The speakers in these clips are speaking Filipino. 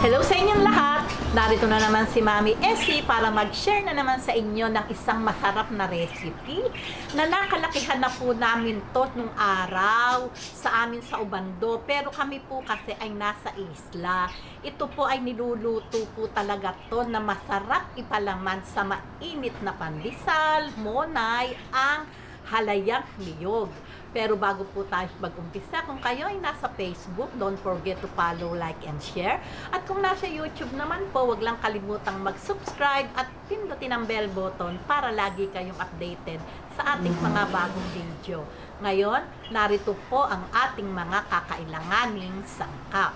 Hello sa inyong lahat! Narito na naman si Mami Essie para mag-share na naman sa inyo ng isang masarap na recipe na nakalakihan na po namin to nung araw sa amin sa Ubando. Pero kami po kasi ay nasa isla. Ito po ay niluluto po talaga to na masarap ipalaman sa mainit na pandesal, monay, ang halayang niyog. Pero bago po tayo mag-umpisa, kung kayo ay nasa Facebook, don't forget to follow, like, and share. At kung nasa YouTube naman po, wag lang kalimutang mag-subscribe at pindutin ang bell button para lagi kayong updated sa ating mga bagong video. Ngayon, narito po ang ating mga kakailanganing sangkap.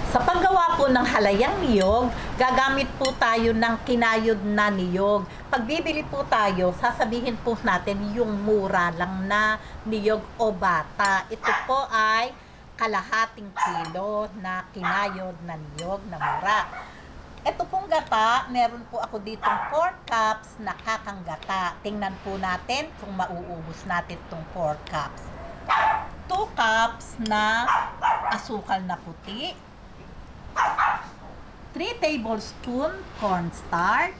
Sa paggawa po ng halayang niyog, gagamit po tayo ng kinayod na niyog. Pag bibili po tayo, sasabihin po natin yung mura lang na niyog o bata. Ito po ay kalahating kilo na kinayod na niyog na mura. Ito pong gata, meron po ako ditong 4 cups na kakang gata. Tingnan po natin kung mauubos natin itong 4 cups. 2 cups na asukal na puti. 3 tablespoon cornstarch,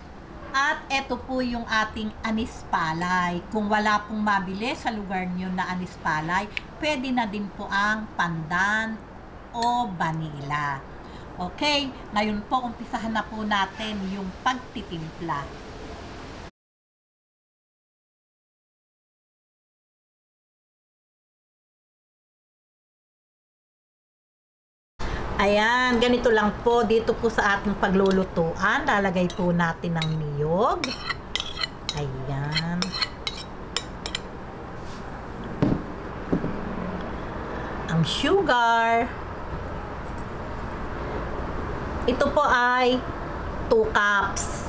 at ito po yung ating anis palay. Kung wala pong mabili sa lugar nyo na anis palay, pwede na din po ang pandan o vanilla. Okay, ngayon po umpisahan na po natin yung pagtitimpla. Ayan, ganito lang po dito po sa ating paglulutuan. Lalagay po natin ng niyog. Ayan. Ang sugar. Ito po ay 2 cups.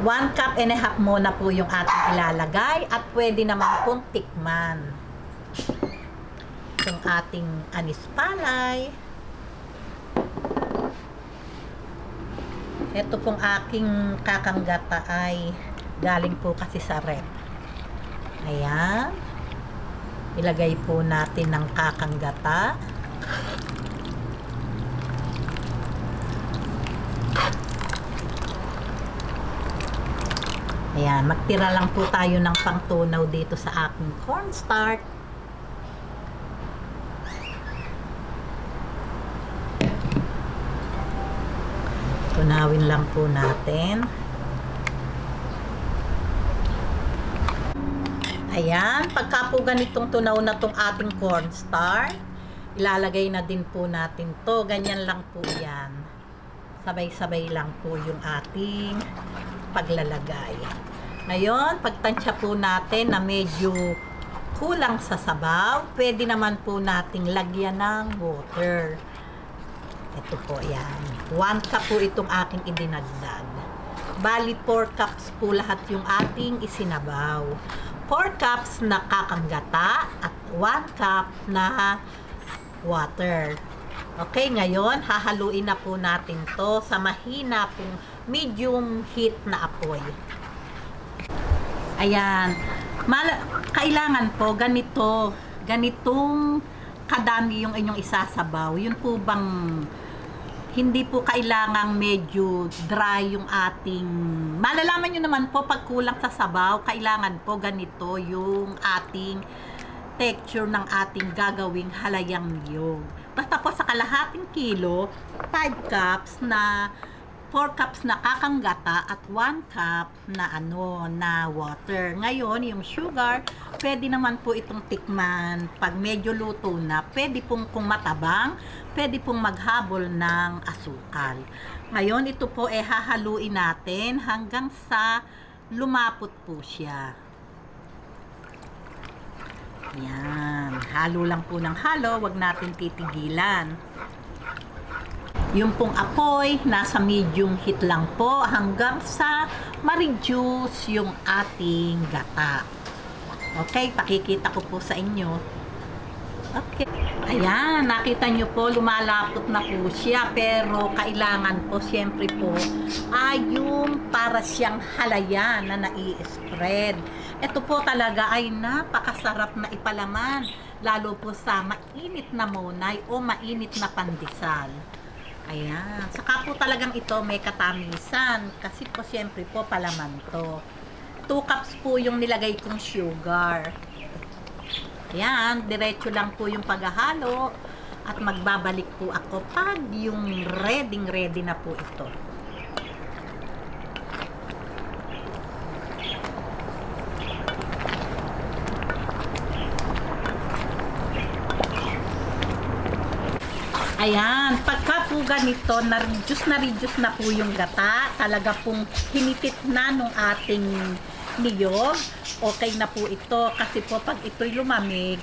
1 cup and a half muna po yung ating ilalagay at pwede naman pong tikman. Itong ating anis palay. Ito pong aking kakanggata ay galing po kasi sa rep. Ayan. Ilagay po natin ng kakanggata. Ayan. Magtira lang po tayo ng pangtunaw dito sa aking cornstarch. Tunawin lang po natin. Ayan, pagka po ganitong tunaw na tong ating cornstarch, ilalagay na din po natin to. Ganyan lang po yan. Sabay-sabay lang po yung ating paglalagay. Ngayon, pagtansya po natin na medyo kulang sa sabaw, pwede naman po nating lagyan ng water. Ito po yan. 1 cup po itong aking idinagdag. Bali 4 cups po lahat yung ating isinabaw. 4 cups na kakanggata at 1 cup na water. Okay, ngayon hahaluin na po natin to sa mahina pong medium heat na apoy. Ayan. Kailangan po ganitong kadami yung inyong isasabaw. Yun po bang hindi po kailangang medyo dry yung ating, malalaman nyo naman po pag kulang sa sabaw, kailangan po ganito yung ating texture ng ating gagawing halayang niyog. Basta po sa kalahating kilo, 5 cups na 4 cups na kakanggata at 1 cup na water. Ngayon, yung sugar, pwede naman po itong tikman pag medyo luto na. Pwede pong kung matabang, pwede pong maghabol ng asukal. Ngayon, ito po hahaluin natin hanggang sa lumapot po siya. Yan. Halo lang po ng halo, wag natin titigilan. Yung pong apoy, nasa medium heat lang po hanggang sa ma-reduce yung ating gata. Okay, pakikita ko po sa inyo. Okay. Ayan, nakita nyo po, lumalapot na po siya. Pero kailangan po, siyempre po, ay yung para siyang halaya na nai-spread. Ito po talaga ay napakasarap na ipalaman. Lalo po sa mainit na monay o mainit na pandesal. Ayan. Saka po talagang ito may katamisan. Kasi po siyempre po palaman to. 2 cups po yung nilagay kong sugar. Ayan. Diretso lang po yung paghahalo. At magbabalik po ako pag yung ready na po ito. Ayan, pagka po ganito, na-reduce na po yung gata, talaga pong hinipit na nung ating niyog, okay na po ito. Kasi po pag ito'y lumamig,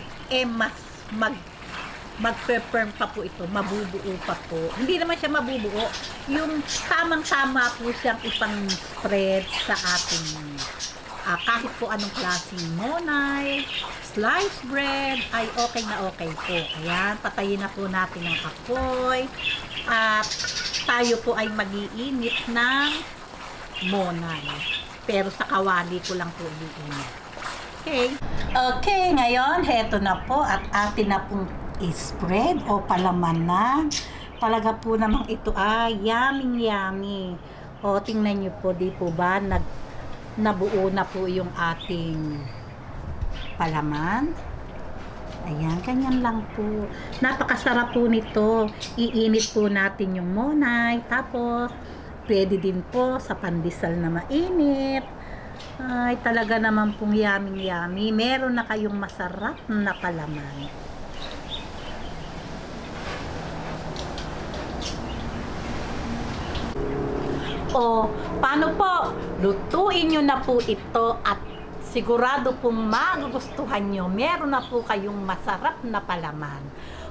mas mag-firm pa po ito, mabubuo pa po. Hindi naman siya mabubuo, yung tamang-tama po siyang ipang-spread sa ating kahit po anong klaseng monay, sliced bread, ay okay na okay po. Ayan, patayin na po natin ang apoy. At tayo po ay mag-iinit ng monay. Pero sa kawali ko lang po iinit. Okay. Okay, ngayon, heto na po at atin na pong i-spread o palaman na. Talaga po namang ito ay yummy. O, tingnan nyo po, di po ba, nabuo na po yung ating palaman. Ayan, ganyan lang po. Napakasarap po nito. Iinit po natin yung monay. Tapos, pwede din po sa pandesal na mainit. Ay, talaga naman pong yummy. Meron na kayong masarap na palaman. O, paano po? Lutuin nyo na po ito at sigurado pong magugustuhan nyo. Meron na po kayong masarap na palaman.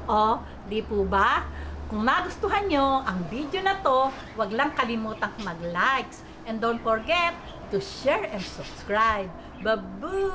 O, di po ba? Kung nagustuhan nyo ang video na to, wag lang kalimutang mag-likes. And don't forget to share and subscribe. Babu!